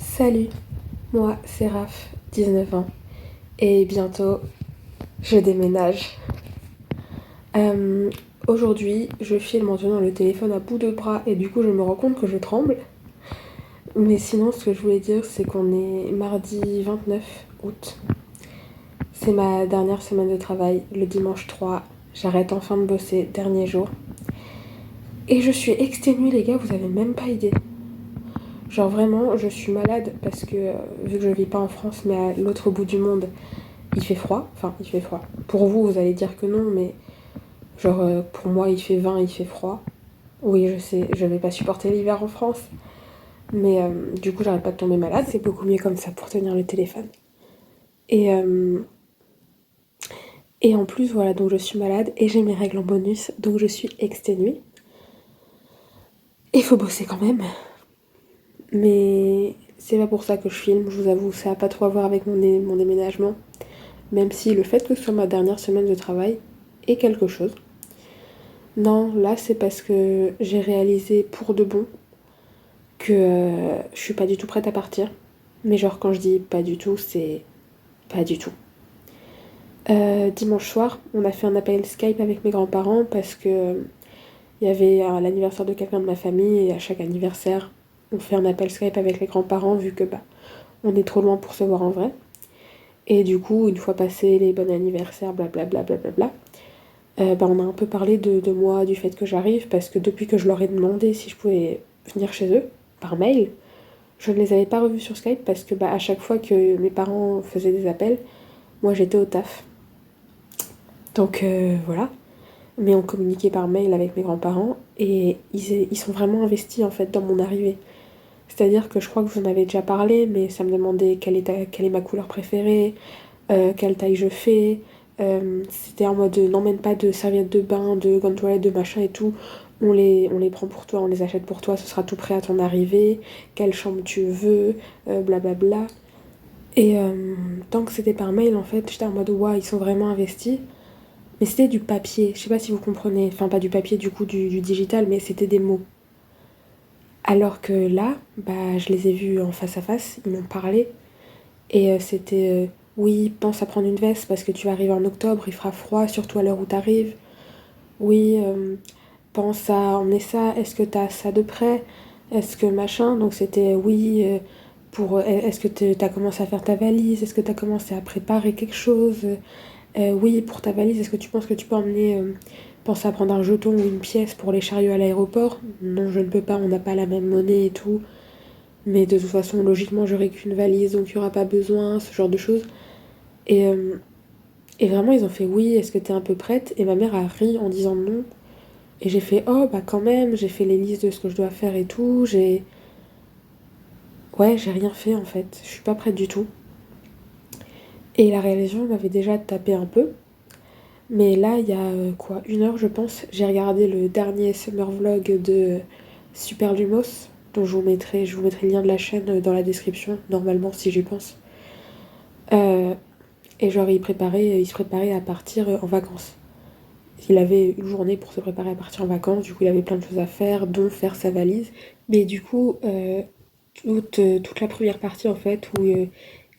Salut, moi c'est Raph, 19 ans, et bientôt je déménage. Euh, Aujourd'hui, je filme en tenant le téléphone à bout de bras et du coup je me rends compte que je tremble. Mais sinon, ce que je voulais dire, c'est qu'on est mardi 29 août. C'est ma dernière semaine de travail, le dimanche 3. J'arrête enfin de bosser, dernier jour. Et je suis exténuée, les gars, vous avez même pas idée. Genre vraiment, je suis malade parce que, vu que je vis pas en France mais à l'autre bout du monde, il fait froid. Enfin, il fait froid. Pour vous, vous allez dire que non, mais genre pour moi, il fait 20, il fait froid. Oui, je sais, je vais pas supporter l'hiver en France. Mais du coup, j'arrête pas de tomber malade. C'est beaucoup mieux comme ça pour tenir le téléphone. Et, euh, et en plus, voilà, donc je suis malade et j'ai mes règles en bonus, donc je suis exténuée. Il faut bosser quand même. Mais c'est pas pour ça que je filme, je vous avoue, ça a pas trop à voir avec mon déménagement. Même si le fait que ce soit ma dernière semaine de travail est quelque chose. Non, là c'est parce que j'ai réalisé pour de bon que je suis pas du tout prête à partir. Mais genre quand je dis pas du tout, c'est pas du tout. Dimanche soir, on a fait un appel Skype avec mes grands-parents parce que il y avait l'anniversaire de quelqu'un de ma famille et à chaque anniversaire, on fait un appel Skype avec les grands-parents vu que bah on est trop loin pour se voir en vrai. Et du coup, une fois passé les bons anniversaires, blablabla, blablabla, bah, on a un peu parlé de moi, du fait que j'arrive, parce que depuis que je leur ai demandé si je pouvais venir chez eux, par mail, je ne les avais pas revus sur Skype parce que bah, à chaque fois que mes parents faisaient des appels, moi j'étais au taf. Donc voilà. Mais on communiquait par mail avec mes grands-parents et ils sont vraiment investis en fait dans mon arrivée. C'est-à-dire que je crois que vous en avez déjà parlé, mais ça me demandait quelle est ma couleur préférée, quelle taille je fais. C'était en mode n'emmène pas de serviettes de bain, de gants de toilette, de machin et tout. On les prend pour toi, on les achète pour toi, ce sera tout prêt à ton arrivée. Quelle chambre tu veux, blablabla. Et tant que c'était par mail, en fait, j'étais en mode waouh, ils sont vraiment investis. Mais c'était du papier, je sais pas si vous comprenez. Enfin, pas du papier, du coup, du digital, mais c'était des mots. Alors que là, bah, je les ai vus en face à face, ils m'ont parlé. Et c'était oui, pense à prendre une veste parce que tu vas arriver en octobre, il fera froid, surtout à l'heure où t'arrives. Oui, pense à emmener ça, est-ce que t'as ça de près? Est-ce que machin? Donc c'était oui, est-ce que t'as commencé à faire ta valise? Est-ce que t'as commencé à préparer quelque chose? Oui, pour ta valise, est-ce que tu penses que tu peux emmener. Pense à prendre un jeton ou une pièce pour les chariots à l'aéroport? Non, je ne peux pas, on n'a pas la même monnaie et tout. Mais de toute façon, logiquement, j'aurai qu'une valise, donc il n'y aura pas besoin, ce genre de choses. Et, euh, et vraiment, ils ont fait oui, est-ce que t'es un peu prête? Et ma mère a ri en disant non. Et j'ai fait oh, bah quand même, j'ai fait les listes de ce que je dois faire et tout. Ouais, j'ai rien fait en fait, je suis pas prête du tout. Et la réalisation m'avait déjà tapé un peu. Mais là, il y a quoi, 1 heure, je pense, j'ai regardé le dernier summer vlog de Super Lumos, dont je vous mettrai le lien de la chaîne dans la description, normalement, si j'y pense. Euh, et genre, il se préparait à partir en vacances. Il avait une journée pour se préparer à partir en vacances, du coup, il avait plein de choses à faire, dont faire sa valise. Mais du coup, toute la première partie, en fait, où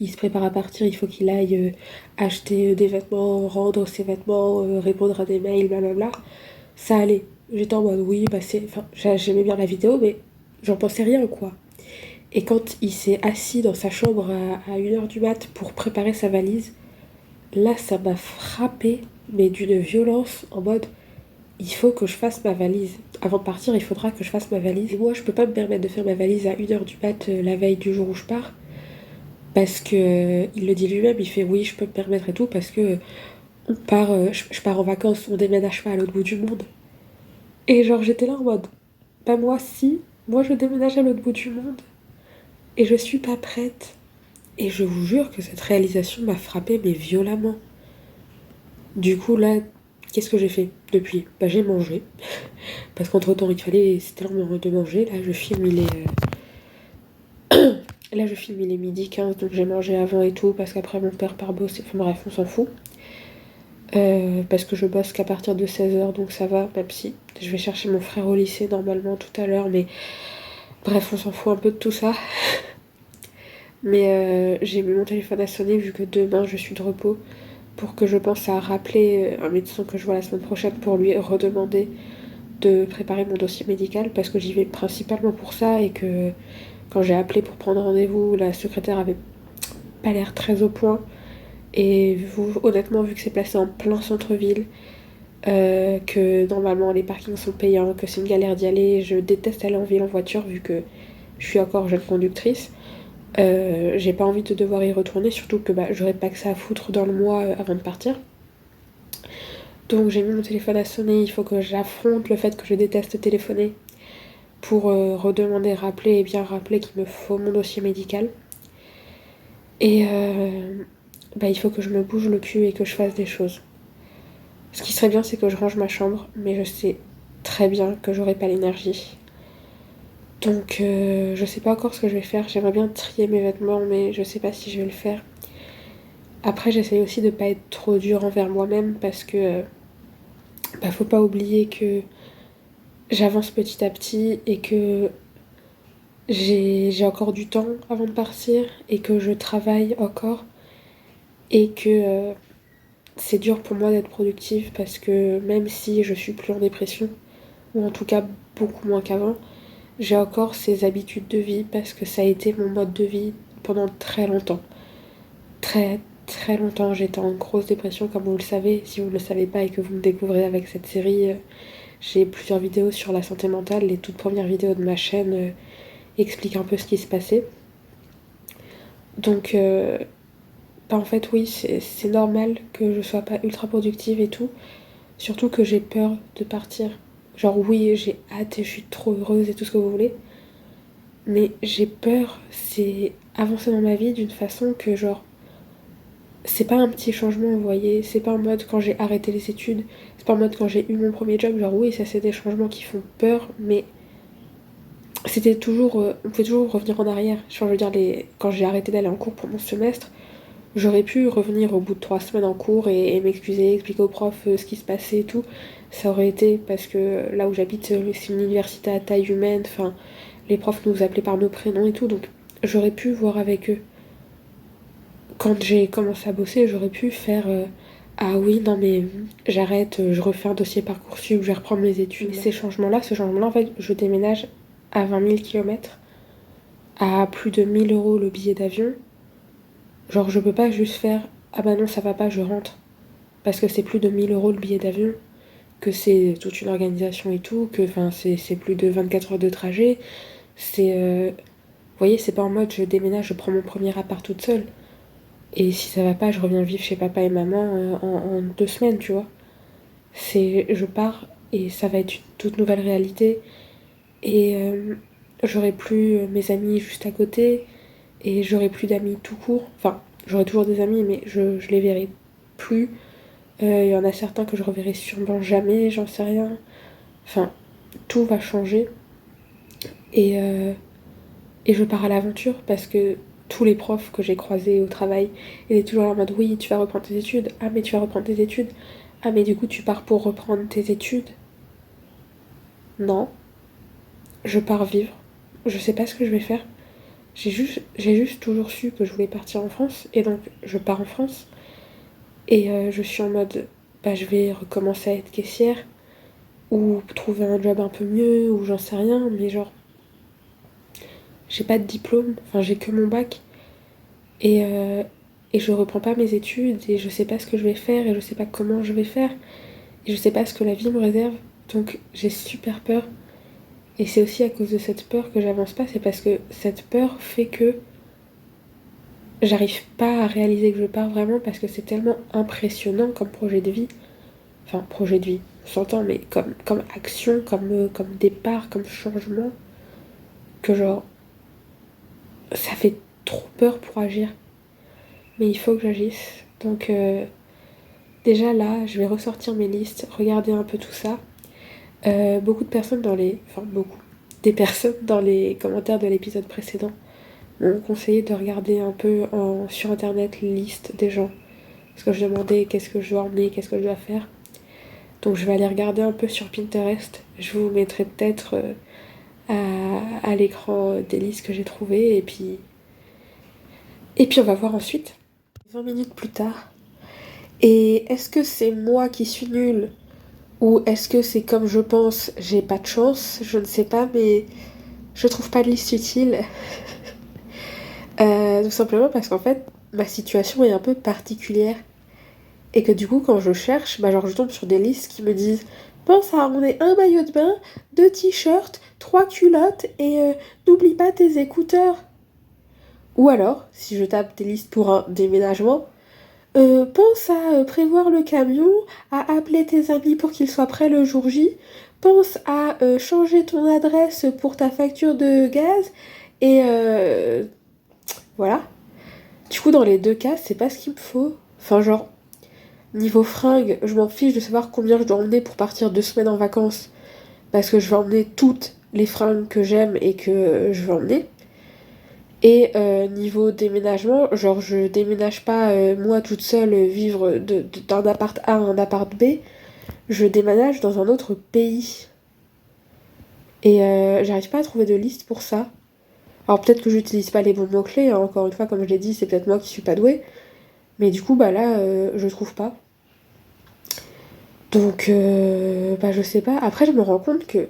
il se prépare à partir, il faut qu'il aille acheter des vêtements, rendre ses vêtements, répondre à des mails, blablabla. Ça allait. J'étais en mode oui, bah c'est. Enfin, j'aimais bien la vidéo, mais j'en pensais rien, quoi. Et quand il s'est assis dans sa chambre à 1 heure du mat pour préparer sa valise, là, ça m'a frappé, mais d'une violence, en mode il faut que je fasse ma valise. Avant de partir, il faudra que je fasse ma valise. Et moi, je peux pas me permettre de faire ma valise à 1 heure du mat la veille du jour où je pars. Parce que il le dit lui-même, il fait oui, je peux me permettre et tout, parce que on part, je pars en vacances, on déménage pas à l'autre bout du monde. Et genre, j'étais là en mode, pas moi, si, moi je déménage à l'autre bout du monde et je suis pas prête. Et je vous jure que cette réalisation m'a frappée, mais violemment. Du coup, là, qu'est-ce que j'ai fait depuis? Bah, j'ai mangé. Parce qu'entre-temps, c'était l'heure de manger. Là, je filme, il est 12h15, donc j'ai mangé avant et tout, parce qu'après, mon père part bosser. Enfin bref, on s'en fout. Parce que je bosse qu'à partir de 16h, donc ça va, même si je vais chercher mon frère au lycée normalement tout à l'heure, mais bref, on s'en fout un peu de tout ça. Mais j'ai mis mon téléphone à sonner vu que demain je suis de repos pour que je pense à rappeler un médecin que je vois la semaine prochaine pour lui redemander de préparer mon dossier médical parce que j'y vais principalement pour ça et que quand j'ai appelé pour prendre rendez-vous, la secrétaire avait pas l'air très au point. Et honnêtement, vu que c'est placé en plein centre-ville, que normalement les parkings sont payants, que c'est une galère d'y aller, je déteste aller en ville en voiture vu que je suis encore jeune conductrice. J'ai pas envie de devoir y retourner, surtout que j'aurais pas que ça à foutre dans le mois avant de partir. Donc j'ai mis mon téléphone à sonner, il faut que j'affronte le fait que je déteste téléphoner pour redemander, rappeler et bien rappeler qu'il me faut mon dossier médical. Et il faut que je me bouge le cul et que je fasse des choses. Ce qui serait bien, c'est que je range ma chambre, mais je sais très bien que j'aurai pas l'énergie. Donc je sais pas encore ce que je vais faire. J'aimerais bien trier mes vêtements, mais je sais pas si je vais le faire. Après, j'essaye aussi de pas être trop dure envers moi-même parce que faut pas oublier que j'avance petit à petit et que j'ai encore du temps avant de partir et que je travaille encore et que c'est dur pour moi d'être productive parce que même si je suis plus en dépression, ou en tout cas beaucoup moins qu'avant, j'ai encore ces habitudes de vie parce que ça a été mon mode de vie pendant très longtemps. Très très longtemps, j'étais en grosse dépression comme vous le savez. Si vous ne le savez pas et que vous me découvrez avec cette série, j'ai plusieurs vidéos sur la santé mentale. Les toutes premières vidéos de ma chaîne expliquent un peu ce qui se passait. Donc en fait oui, c'est normal que je sois pas ultra productive et tout. Surtout que j'ai peur de partir. Genre oui, j'ai hâte et je suis trop heureuse et tout ce que vous voulez. Mais j'ai peur, c'est avancer dans ma vie d'une façon que genre... C'est pas un petit changement, vous voyez. C'est pas en mode quand j'ai arrêté les études. C'est pas en mode quand j'ai eu mon premier job. Genre oui, ça c'est des changements qui font peur. Mais c'était toujours... on pouvait toujours revenir en arrière. Genre, je veux dire, quand j'ai arrêté d'aller en cours pour mon semestre, j'aurais pu revenir au bout de 3 semaines en cours et m'excuser, expliquer aux profs ce qui se passait et tout. Ça aurait été parce que là où j'habite, c'est une université à taille humaine. Enfin, les profs nous appelaient par nos prénoms et tout. Donc j'aurais pu voir avec eux. Quand j'ai commencé à bosser, j'aurais pu faire ah oui, non mais j'arrête, je refais un dossier Parcoursup, je vais reprendre mes études. Mais ce changement-là, en fait, je déménage à 20 000 km, à plus de 1 000 € le billet d'avion. Genre, je peux pas juste faire ah bah non, ça va pas, je rentre. Parce que c'est plus de 1 000 € le billet d'avion, que c'est toute une organisation et tout, que c'est plus de 24 heures de trajet. C'est. Vous voyez, c'est pas en mode je déménage, je prends mon premier appart toute seule. Et si ça va pas, je reviens vivre chez papa et maman en 2 semaines, tu vois. Je pars et ça va être une toute nouvelle réalité. Et j'aurai plus mes amis juste à côté. Et j'aurai plus d'amis tout court. Enfin, j'aurai toujours des amis, mais je les verrai plus. Il y en a certains que je reverrai sûrement jamais, j'en sais rien. Enfin, tout va changer. Et, euh, et je pars à l'aventure parce que tous les profs que j'ai croisés au travail, ils étaient toujours en mode oui, tu vas reprendre tes études. Ah, mais tu vas reprendre tes études. Ah, mais du coup, tu pars pour reprendre tes études. Non, je pars vivre. Je sais pas ce que je vais faire. J'ai juste toujours su que je voulais partir en France. Et donc, je pars en France. Et je suis en mode, je vais recommencer à être caissière. Ou trouver un job un peu mieux, ou j'en sais rien. Mais genre, j'ai pas de diplôme. Enfin, j'ai que mon bac. Et, euh, et je reprends pas mes études. Et je sais pas ce que je vais faire. Et je sais pas comment je vais faire. Et je sais pas ce que la vie me réserve. Donc, j'ai super peur. Et c'est aussi à cause de cette peur que j'avance pas. C'est parce que cette peur fait que j'arrive pas à réaliser que je pars vraiment parce que c'est tellement impressionnant comme projet de vie. Enfin, projet de vie, on s'entend, mais comme action, comme départ, comme changement, que genre, ça fait trop peur pour agir. Mais il faut que j'agisse. Donc, déjà là, je vais ressortir mes listes, regarder un peu tout ça. Beaucoup de personnes dans les... Enfin, beaucoup. Des personnes dans les commentaires de l'épisode précédent m'ont conseillé de regarder un peu sur internet les listes des gens. Parce que je demandais qu'est-ce que je dois emmener, qu'est-ce que je dois faire. Donc je vais aller regarder un peu sur Pinterest. Je vous mettrai peut-être à l'écran des listes que j'ai trouvées. Et puis Et puis on va voir ensuite. 20 minutes plus tard. Et est-ce que c'est moi qui suis nulle ou est-ce que c'est comme je pense, j'ai pas de chance? Je ne sais pas, mais je trouve pas de liste utile. Tout simplement parce qu'en fait, ma situation est un peu particulière. Et que du coup, quand je cherche, bah genre je tombe sur des listes qui me disent pense à emmener un maillot de bain, 2 t-shirts, 3 culottes et n'oublie pas tes écouteurs. Ou alors, si je tape des listes pour un déménagement, pense à prévoir le camion, à appeler tes amis pour qu'ils soient prêts le jour J, pense à changer ton adresse pour ta facture de gaz et voilà. Du coup, dans les deux cas, c'est pas ce qu'il me faut. Enfin, genre, niveau fringues, je m'en fiche de savoir combien je dois emmener pour partir 2 semaines en vacances. Parce que je vais emmener toutes les fringues que j'aime et que je veux emmener. Et niveau déménagement, genre je déménage pas moi toute seule vivre d'un appart A à un appart B. Je déménage dans un autre pays. Et j'arrive pas à trouver de liste pour ça. Alors peut-être que j'utilise pas les bons mots-clés, hein, encore une fois, comme je l'ai dit, c'est peut-être moi qui suis pas douée. Mais du coup, bah là, je trouve pas. Donc, bah je sais pas. Après, je me rends compte que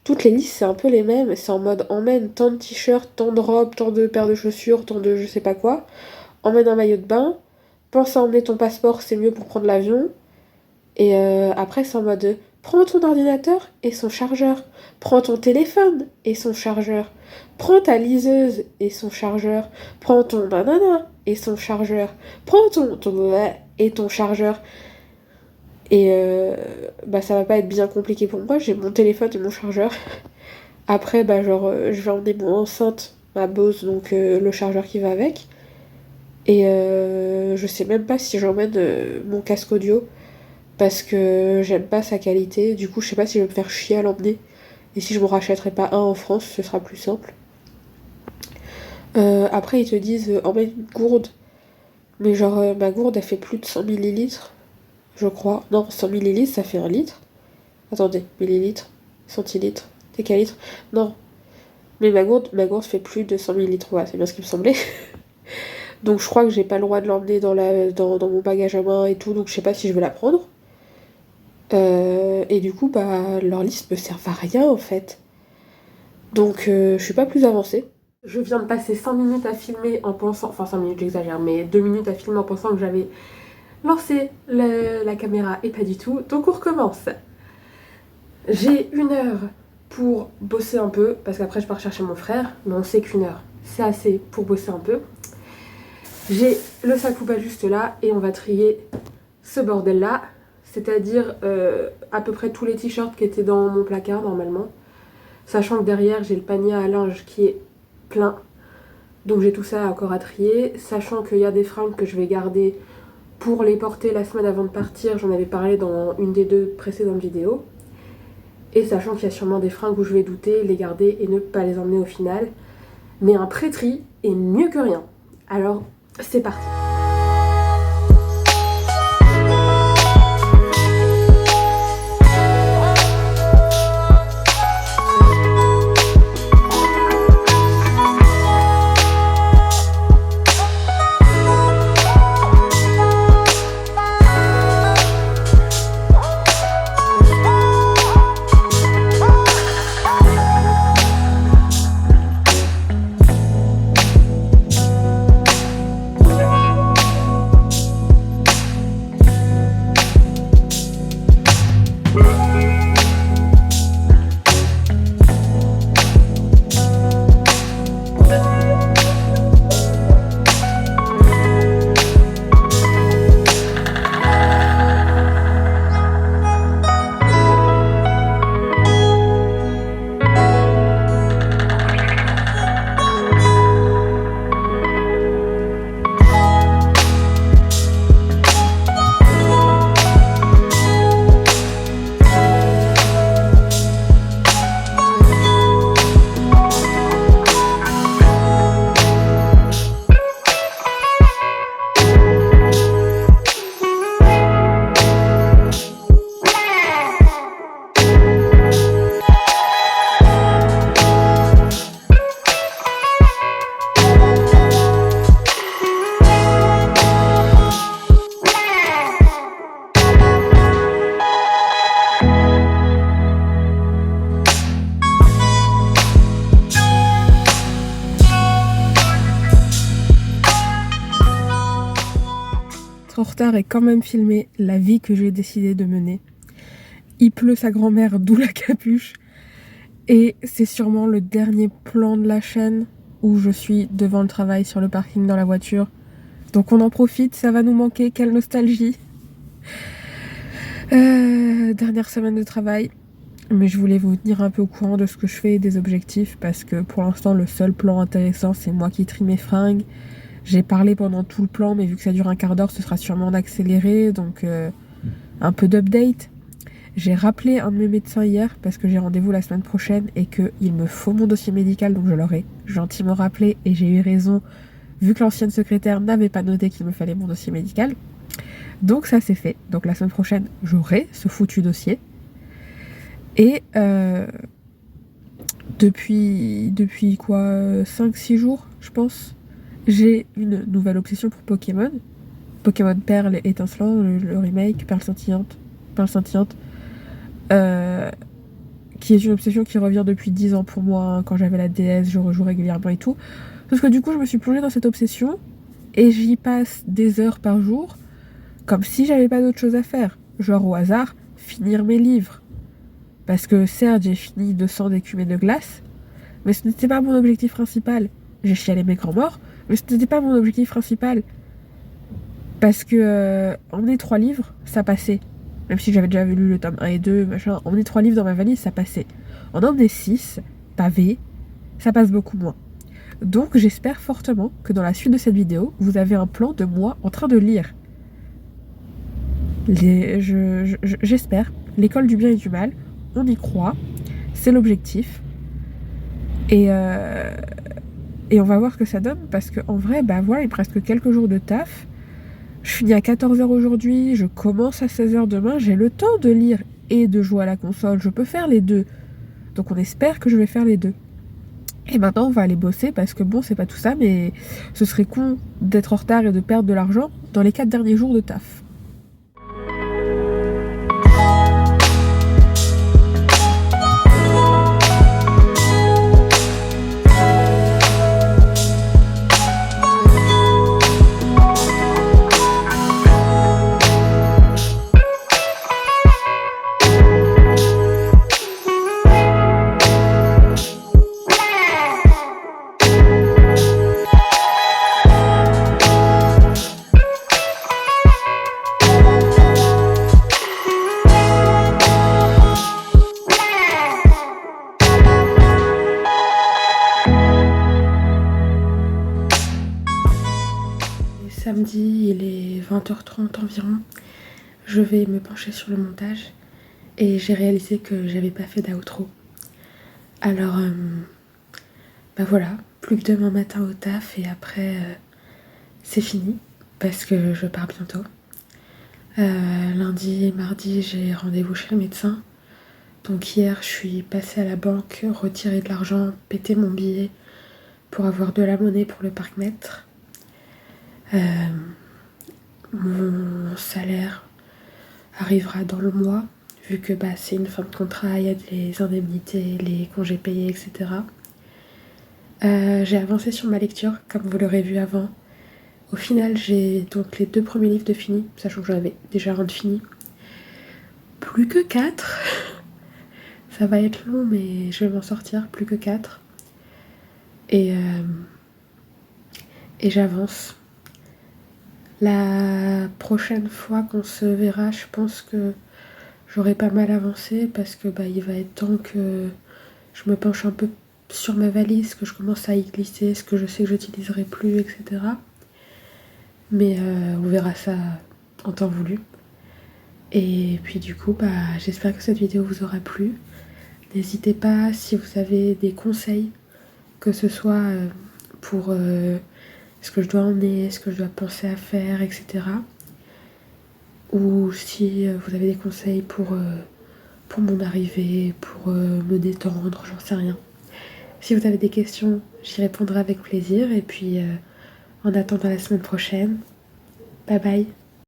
toutes les listes, c'est un peu les mêmes. C'est en mode emmène tant de t-shirts, tant de robes, tant de paires de chaussures, tant de je sais pas quoi. Emmène un maillot de bain. Pense à emmener ton passeport, c'est mieux pour prendre l'avion. Et après, c'est en mode prends ton ordinateur et son chargeur. Prends ton téléphone et son chargeur. Prends ta liseuse et son chargeur. Prends ton banana et son chargeur. Prends ton et ton chargeur. Et bah ça va pas être bien compliqué pour moi, j'ai mon téléphone et mon chargeur. Après bah genre je vais emmener mon enceinte, ma Bose, donc le chargeur qui va avec. Et je sais même pas si j'emmène mon casque audio parce que j'aime pas sa qualité. Du coup je sais pas si je vais me faire chier à l'emmener. Et si je m'en rachèterai pas un en France, ce sera plus simple. Après ils te disent emmène une gourde. Mais genre ma gourde elle fait plus de 100 millilitres. Je crois. Non, 100 millilitres, ça fait 1 litre. Attendez, millilitres, centilitres, décalitres. Non. Mais ma gourde fait plus de 100 millilitres. Ouais, c'est bien ce qui me semblait. Donc je crois que j'ai pas le droit de l'emmener dans mon bagage à main et tout. Donc je sais pas si je vais la prendre. Et du coup, bah, leur liste me sert à rien en fait. Donc je suis pas plus avancée. Je viens de passer 5 minutes à filmer en pensant. Enfin, 5 minutes, j'exagère, mais 2 minutes à filmer en pensant que j'avais lancé la caméra et pas du tout. Donc on recommence. J'ai 1 heure pour bosser un peu, parce qu'après je pars chercher mon frère, mais on sait qu'1 heure, c'est assez pour bosser un peu. J'ai le sac poubelle juste là, et on va trier ce bordel-là, c'est-à-dire à peu près tous les t-shirts qui étaient dans mon placard normalement, sachant que derrière j'ai le panier à linge qui est plein, donc j'ai tout ça encore à trier, sachant qu'il y a des fringues que je vais garder pour les porter la semaine avant de partir, j'en avais parlé dans une des 2 précédentes vidéos. Et sachant qu'il y a sûrement des fringues où je vais douter, les garder et ne pas les emmener au final. Mais un pré-tri est mieux que rien. Alors, c'est parti. en retard et quand même filmer la vie que j'ai décidé de mener. Il pleut sa grand-mère, d'où la capuche. Et c'est sûrement le dernier plan de la chaîne où je suis devant le travail sur le parking dans la voiture. Donc on en profite, ça va nous manquer, quelle nostalgie. Dernière semaine de travail. Mais je voulais vous tenir un peu au courant de ce que je fais et des objectifs parce que pour l'instant le seul plan intéressant c'est moi qui trie mes fringues. J'ai parlé pendant tout le plan mais vu que ça dure un quart d'heure ce sera sûrement d'accélérer donc un peu d'update. J'ai rappelé un de mes médecins hier parce que j'ai rendez-vous la semaine prochaine et qu'il me faut mon dossier médical donc je l'aurai gentiment rappelé et j'ai eu raison vu que l'ancienne secrétaire n'avait pas noté qu'il me fallait mon dossier médical. Donc ça c'est fait. Donc la semaine prochaine j'aurai ce foutu dossier. Et depuis quoi 5-6 jours, je pense, j'ai une nouvelle obsession pour Pokémon. Pokémon Perle étincelant, le remake, Perle scintillante, qui est une obsession qui revient depuis 10 ans pour moi. Hein. Quand j'avais la DS, je rejoue régulièrement et tout. Parce que du coup, je me suis plongée dans cette obsession et j'y passe des heures par jour, comme si j'avais pas d'autre chose à faire. Genre au hasard, finir mes livres. Parce que certes, j'ai fini 200 d'écumées de glace, mais ce n'était pas mon objectif principal. J'ai chialé mes grands morts, mais ce n'était pas mon objectif principal. Parce que emmener 3 livres, ça passait. Même si j'avais déjà lu le tome 1 et 2, machin, emmener 3 livres dans ma valise, ça passait. En emmener 6, pavés, ça passe beaucoup moins. Donc j'espère fortement que dans la suite de cette vidéo, vous avez un plan de moi en train de lire. J'espère. L'école du bien et du mal, on y croit, c'est l'objectif. Et on va voir ce que ça donne, parce qu'en vrai, bah voilà, il me reste que quelques jours de taf. Je finis à 14h aujourd'hui, je commence à 16h demain, j'ai le temps de lire et de jouer à la console, je peux faire les deux. Donc on espère que je vais faire les deux. Et maintenant on va aller bosser, parce que bon, c'est pas tout ça, mais ce serait con d'être en retard et de perdre de l'argent dans les 4 derniers jours de taf. Samedi, il est 20h30 environ. Je vais me pencher sur le montage et j'ai réalisé que j'avais pas fait d'outro. Alors, bah voilà, plus que demain matin au taf et après c'est fini parce que je pars bientôt. Lundi et mardi, j'ai rendez-vous chez le médecin. Donc hier, je suis passée à la banque, retirer de l'argent, péter mon billet pour avoir de la monnaie pour le parc-mètre. Mon salaire arrivera dans le mois, vu que bah, c'est une fin de contrat, il y a les indemnités, les congés payés, etc. J'ai avancé sur ma lecture, comme vous l'aurez vu avant. Au final, j'ai donc les 2 premiers livres de fini, sachant que j'en avais déjà un de fini. Plus que 4. Ça va être long, mais je vais m'en sortir, plus que 4. Et j'avance. La prochaine fois qu'on se verra, je pense que j'aurai pas mal avancé parce que bah, il va être temps que je me penche un peu sur ma valise, que je commence à y glisser ce que je sais que j'utiliserai plus, etc. Mais on verra ça en temps voulu. Et puis du coup, bah, j'espère que cette vidéo vous aura plu. N'hésitez pas si vous avez des conseils, que ce soit pour ce que je dois emmener, ce que je dois penser à faire, etc. Ou si vous avez des conseils pour mon arrivée, pour me détendre, j'en sais rien. Si vous avez des questions, j'y répondrai avec plaisir. Et puis en attendant la semaine prochaine, bye bye.